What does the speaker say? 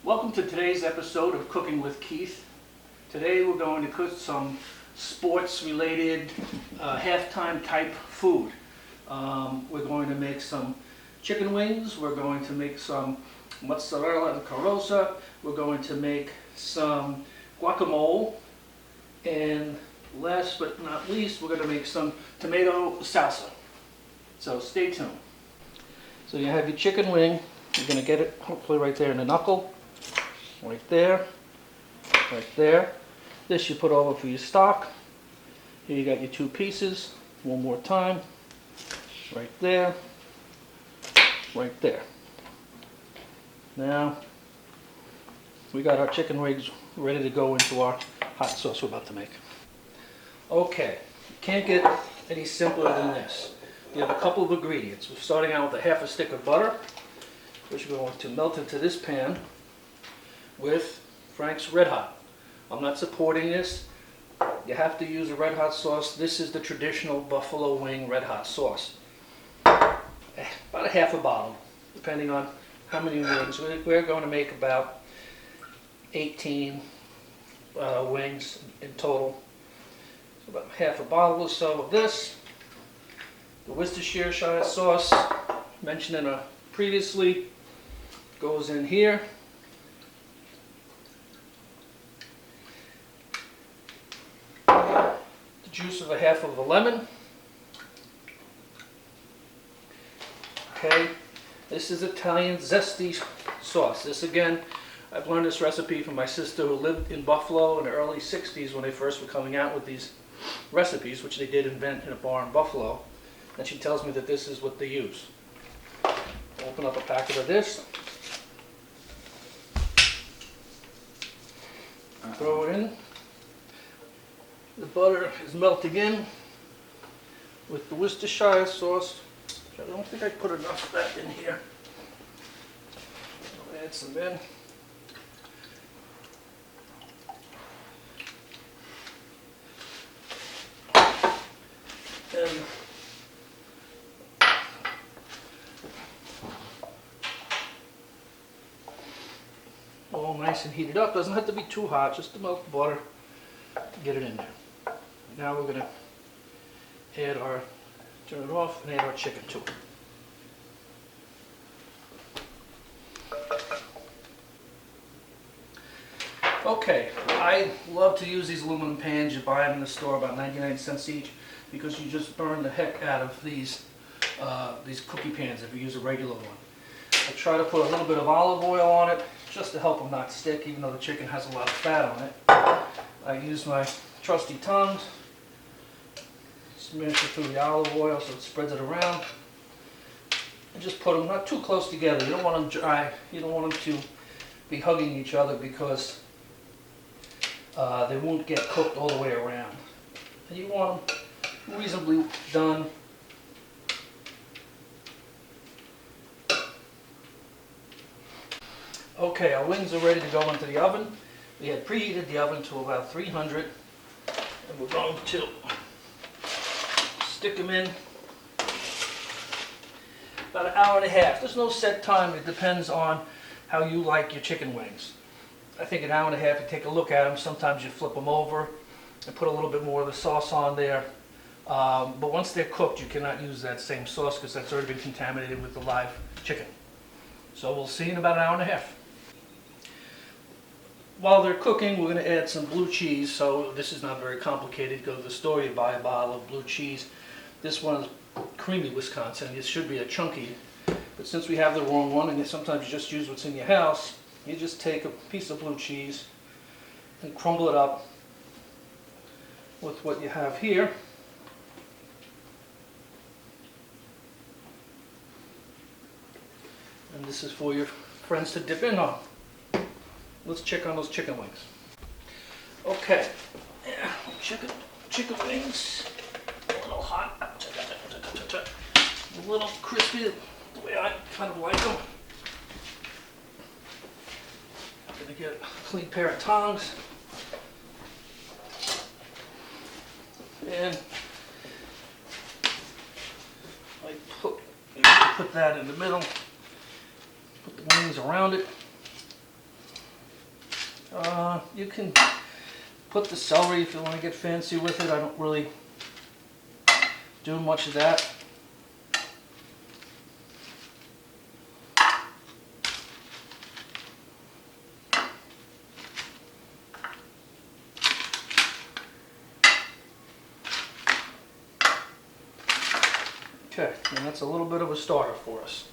Welcome to today's episode of Cooking with Keith. Today we're going to cook some sports-related halftime type food. We're going to make some chicken wings, we're going to make some mozzarella and carosa, we're going to make some guacamole, and last but not least, we're going to make some tomato salsa. So stay tuned. So you have your chicken wing. You're going to get it hopefully right there in the knuckle. Right there. Right there. This you put over for your stock. Here you got your two pieces. One more time. Right there. Right there. Now we got our chicken wings ready to go into our hot sauce we're about to make. Okay, you can't get any simpler than this. You have a couple of ingredients. We're starting out with a half a stick of butter, which we're going to melt into this pan with Frank's Red Hot. I'm not supporting this. You have to use a Red Hot sauce. This is the traditional buffalo wing Red Hot sauce. About a half a bottle, depending on how many wings. We're going to make about 18 wings in total. So about half a bottle or so of this. The Worcestershire sauce, mentioned previously, goes in here. The juice of a half of a lemon. Okay, this is Italian zesty sauce. This again, I've learned this recipe from my sister who lived in Buffalo in the early 60s when they first were coming out with these recipes, which they did invent in a bar in Buffalo. And she tells me that this is what they use. Open up a packet of this. Throw it in. The butter is melting in with the Worcestershire sauce. I don't think I put enough of that in here. I'll add some in. And all nice and heated up. Doesn't have to be too hot, just to melt the butter, get it in there. Now we're going to turn it off and add our chicken to it. Okay, I love to use these aluminum pans. You buy them in the store about 99 cents each because you just burn the heck out of these cookie pans if you use a regular one. I try to put a little bit of olive oil on it just to help them not stick, even though the chicken has a lot of fat on it. I use my trusty tongs, smash it through the olive oil so it spreads it around, and just put them not too close together. You don't want them dry. You don't want them to be hugging each other because they won't get cooked all the way around. And you want them reasonably done. Okay, our wings are ready to go into the oven. We had preheated the oven to about 300, and we're going to stick them in about an hour and a half. There's no set time. It depends on how you like your chicken wings. I think an hour and a half, you take a look at them. Sometimes you flip them over and put a little bit more of the sauce on there. But once they're cooked, you cannot use that same sauce because that's already been contaminated with the live chicken. So we'll see in about an hour and a half. While they're cooking, we're going to add some blue cheese. So this is not very complicated. Go to the store, you buy a bottle of blue cheese. This one is creamy Wisconsin. It should be a chunky. But since we have the wrong one, and sometimes you just use what's in your house, you just take a piece of blue cheese and crumble it up with what you have here. And this is for your friends to dip in on. Let's check on those chicken wings. Okay, yeah, chicken wings, a little hot, a little crispy, the way I kind of like them. I'm gonna get a clean pair of tongs. And I put that in the middle, put the wings around it. You can put the celery if you want to get fancy with it. I don't really do much of that. Okay, and that's a little bit of a starter for us.